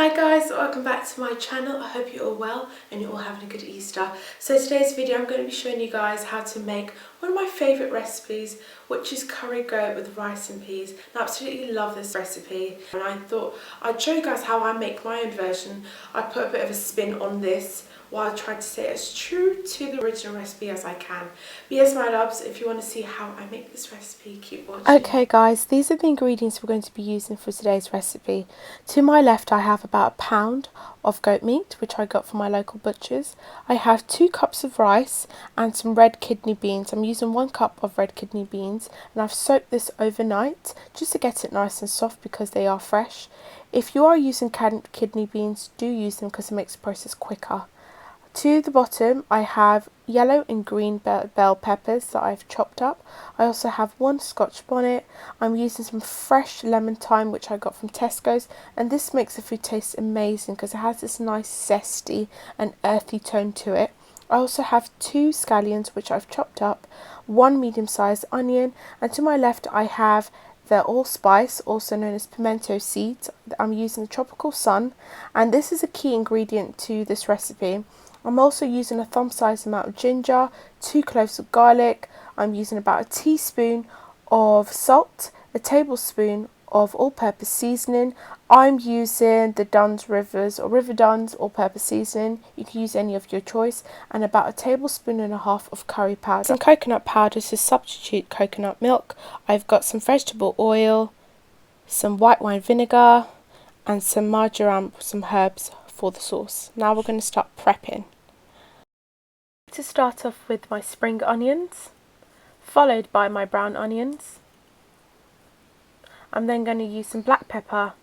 Hi guys, welcome back to my channel. I hope you're all well and you're all having a good Easter. So today's video I'm going to be showing you guys how to make one of my favourite recipes, which is curry goat with rice and peas. And I absolutely love this recipe and I thought I'd show you guys how I make my own version. I put a bit of a spin on this while I tried to stay as true to the original recipe as I can. But yes my loves, if you want to see how I make this recipe, keep watching. Okay guys, these are the ingredients we're going to be using for today's recipe. To my left I have about a pound of goat meat, which I got from my local butchers. I have 2 cups of rice and some red kidney beans. I'm using 1 cup of red kidney beans and I've soaked this overnight just to get it nice and soft because they are fresh. If you are using kidney beans, do use them because it makes the process quicker. To the bottom I have yellow and green bell peppers that I've chopped up. I also have 1 Scotch bonnet. I'm using some fresh lemon thyme which I got from Tesco's, and this makes the food taste amazing because it has this nice zesty and earthy tone to it. I also have 2 scallions which I've chopped up, 1 medium-sized onion, and to my left I have the allspice, also known as pimento seeds. I'm using the tropical sun, and this is a key ingredient to this recipe. I'm also using a thumb-sized amount of ginger, 2 cloves of garlic. I'm using about a teaspoon of salt, a tablespoon of all-purpose seasoning. I'm using the Dunn's Rivers or River Dunn's all-purpose seasoning. You can use any of your choice, and about a tablespoon and a half of curry powder. Some coconut powder to substitute coconut milk. I've got some vegetable oil, some white wine vinegar, and some marjoram, some herbs for the sauce. Now we're going to start prepping. To start off with my spring onions, followed by my brown onions. I'm then going to use some black pepper,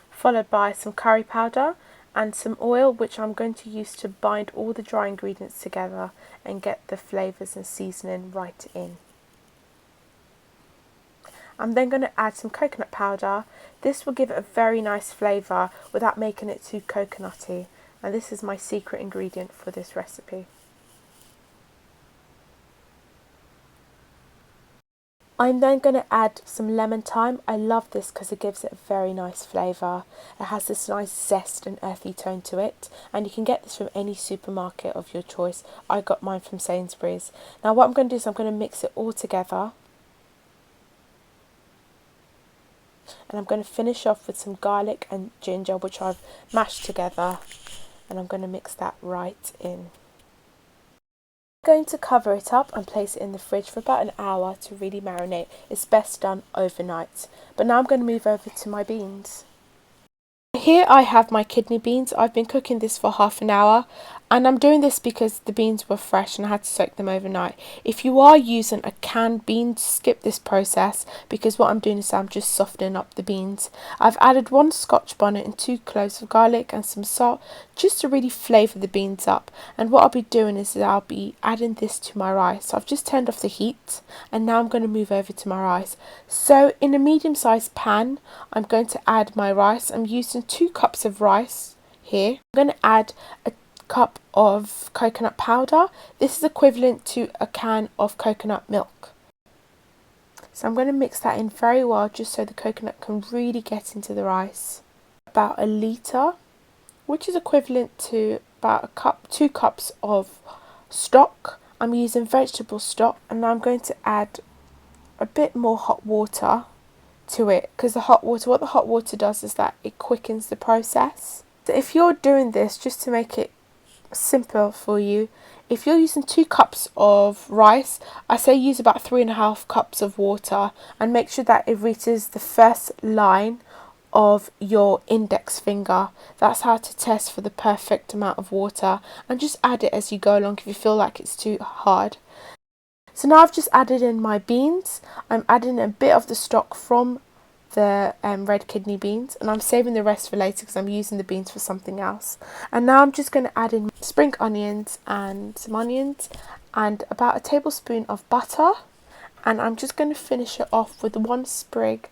followed by some curry powder and some oil, which I'm going to use to bind all the dry ingredients together and get the flavours and seasoning right in. I'm then going to add some coconut powder. This will give it a very nice flavour without making it too coconutty. And this is my secret ingredient for this recipe. I'm then going to add some lemon thyme. I love this because it gives it a very nice flavour. It has this nice zest and earthy tone to it, and you can get this from any supermarket of your choice. I got mine from Sainsbury's. Now what I'm going to do is I'm going to mix it all together, and I'm going to finish off with some garlic and ginger which I've mashed together, and I'm going to mix that right in. I'm going to cover it up and place it in the fridge for about an hour to really marinate. It's best done overnight. But now I'm going to move over to my beans. Here I have my kidney beans. I've been cooking this for half an hour, and I'm doing this because the beans were fresh and I had to soak them overnight. If you are using a canned bean, skip this process because what I'm doing is I'm just softening up the beans. I've added 1 Scotch bonnet and 2 cloves of garlic and some salt just to really flavour the beans up. And what I'll be doing is I'll be adding this to my rice. So I've just turned off the heat and now I'm going to move over to my rice. So in a medium-sized pan I'm going to add my rice. I'm using 2 cups of rice here. I'm going to add a cup of coconut powder. This is equivalent to a can of coconut milk. So I'm going to mix that in very well just so the coconut can really get into the rice. About a litre, which is equivalent to about 2 cups of stock. I'm using vegetable stock, and now I'm going to add a bit more hot water to it because what the hot water does is that it quickens the process. So if you're doing this, just to make it simple for you, if you're using 2 cups of rice, I say use about 3.5 cups of water and make sure that it reaches the first line of your index finger. That's how to test for the perfect amount of water, and just add it as you go along if you feel like it's too hard. So now I've just added in my beans. I'm adding a bit of the stock from the red kidney beans, and I'm saving the rest for later because I'm using the beans for something else. And now I'm just going to add in spring onions and some onions and about a tablespoon of butter, and I'm just going to finish it off with 1 sprig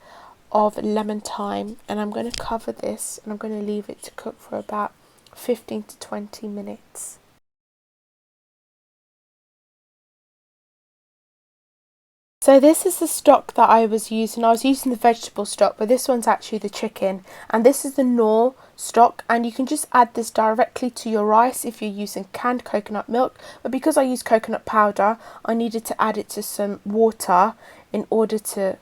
of lemon thyme, and I'm going to cover this and I'm going to leave it to cook for about 15 to 20 minutes. So this is the stock that I was using. I was using the vegetable stock, but this one's actually the chicken. And this is the Knorr stock, and you can just add this directly to your rice if you're using canned coconut milk. But because I use coconut powder, I needed to add it to some water in order to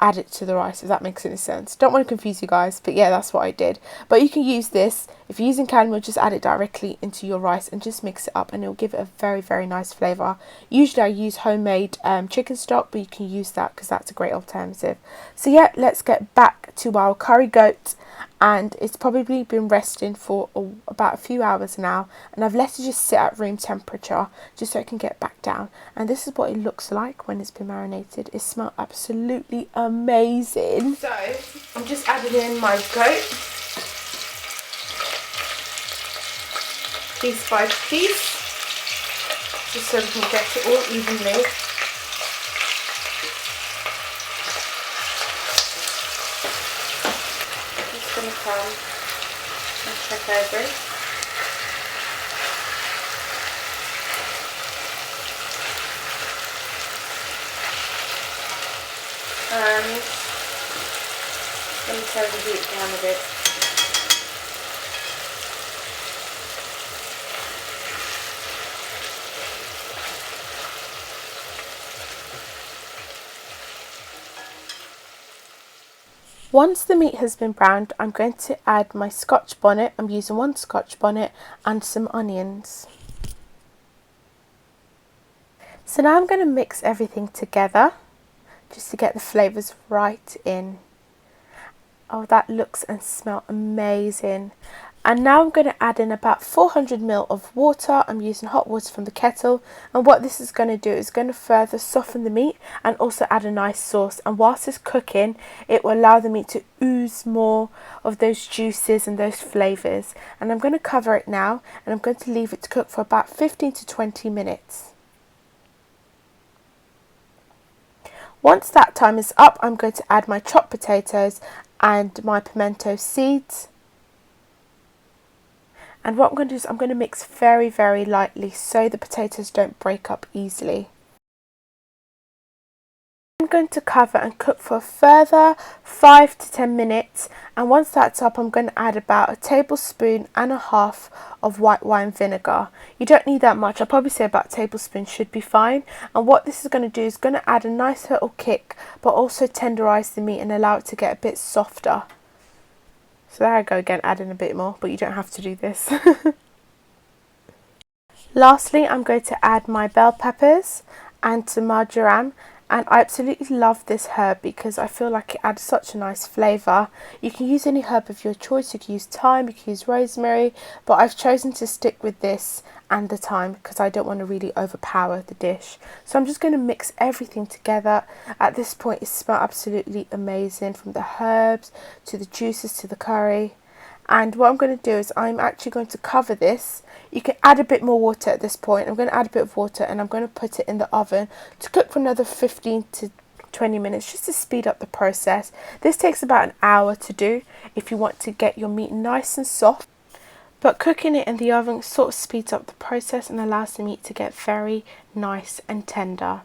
add it to the rice, if that makes any sense. Don't want to confuse you guys, but yeah, that's what I did. But you can use this, if you're using canned milk, just add it directly into your rice and just mix it up, and it'll give it a very, very nice flavour. Usually I use homemade chicken stock, but you can use that because that's a great alternative. So yeah, let's get back to our curry goat, and it's probably been resting for about a few hours now, and I've let it just sit at room temperature just so it can get back down. And this is what it looks like when it's been marinated. It smells absolutely amazing. So I'm just adding in my goat piece by piece, just so we can get it all evenly. Going to come and check over it. And let me turn the heat down a bit. Once the meat has been browned, I'm going to add my Scotch bonnet. I'm using 1 Scotch bonnet and some onions. So now I'm going to mix everything together just to get the flavours right in. Oh, that looks and smells amazing. And now I'm going to add in about 400 ml of water. I'm using hot water from the kettle, and what this is going to do is going to further soften the meat and also add a nice sauce. And whilst it's cooking, it will allow the meat to ooze more of those juices and those flavours. And I'm going to cover it now, and I'm going to leave it to cook for about 15 to 20 minutes. Once that time is up, I'm going to add my chopped potatoes and my pimento seeds. And what I'm going to do is I'm going to mix very, very lightly so the potatoes don't break up easily. I'm going to cover and cook for a further 5 to 10 minutes, and once that's up, I'm going to add about 1.5 tablespoons of white wine vinegar. You don't need that much. I'll probably say about a tablespoon should be fine. And what this is going to do is going to add a nice little kick, but also tenderize the meat and allow it to get a bit softer. So there I go again, adding a bit more, but you don't have to do this. Lastly, I'm going to add my bell peppers and some marjoram. And I absolutely love this herb because I feel like it adds such a nice flavour. You can use any herb of your choice. You can use thyme, you can use rosemary, but I've chosen to stick with this and the thyme because I don't want to really overpower the dish. So I'm just going to mix everything together. At this point, it smells absolutely amazing, from the herbs to the juices to the curry. And what I'm going to do is I'm actually going to cover this. You can add a bit more water at this point. I'm going to add a bit of water, and I'm going to put it in the oven to cook for another 15 to 20 minutes just to speed up the process. This takes about an hour to do if you want to get your meat nice and soft. But cooking it in the oven sort of speeds up the process and allows the meat to get very nice and tender.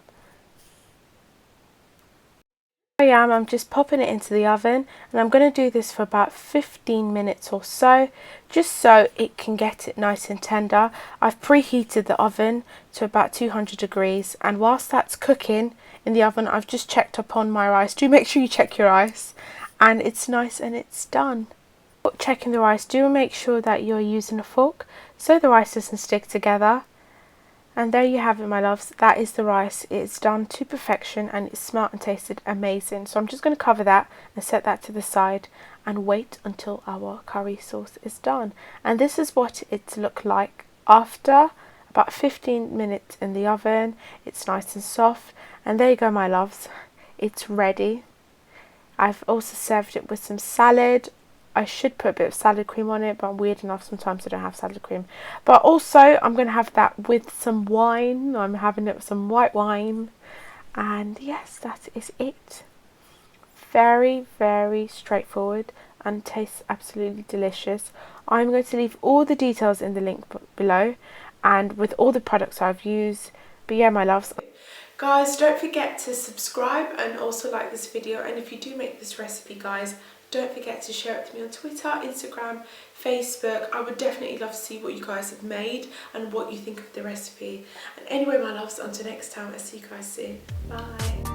I'm just popping it into the oven, and I'm going to do this for about 15 minutes or so, just so it can get it nice and tender. I've preheated the oven to about 200 degrees, and whilst that's cooking in the oven, I've just checked upon my rice. Do make sure you check your rice, and it's nice and it's done. Checking the rice, do make sure that you're using a fork so the rice doesn't stick together. And there you have it, my loves. That is the rice. It's done to perfection and it smelled and tasted amazing. So I'm just going to cover that and set that to the side and wait until our curry sauce is done. And this is what it looked like after about 15 minutes in the oven. It's nice and soft. And there you go, my loves. It's ready. I've also served it with some salad. I should put a bit of salad cream on it, but I'm weird enough, sometimes I don't have salad cream. But also, I'm going to have that with some wine. I'm having it with some white wine. And yes, that is it. Very, very straightforward and tastes absolutely delicious. I'm going to leave all the details in the link below and with all the products I've used. But yeah, my loves. Guys, don't forget to subscribe and also like this video, and if you do make this recipe, guys, don't forget to share it with me on Twitter, Instagram, Facebook. I would definitely love to see what you guys have made and what you think of the recipe. And anyway, my loves, until next time, I'll see you guys soon. Bye.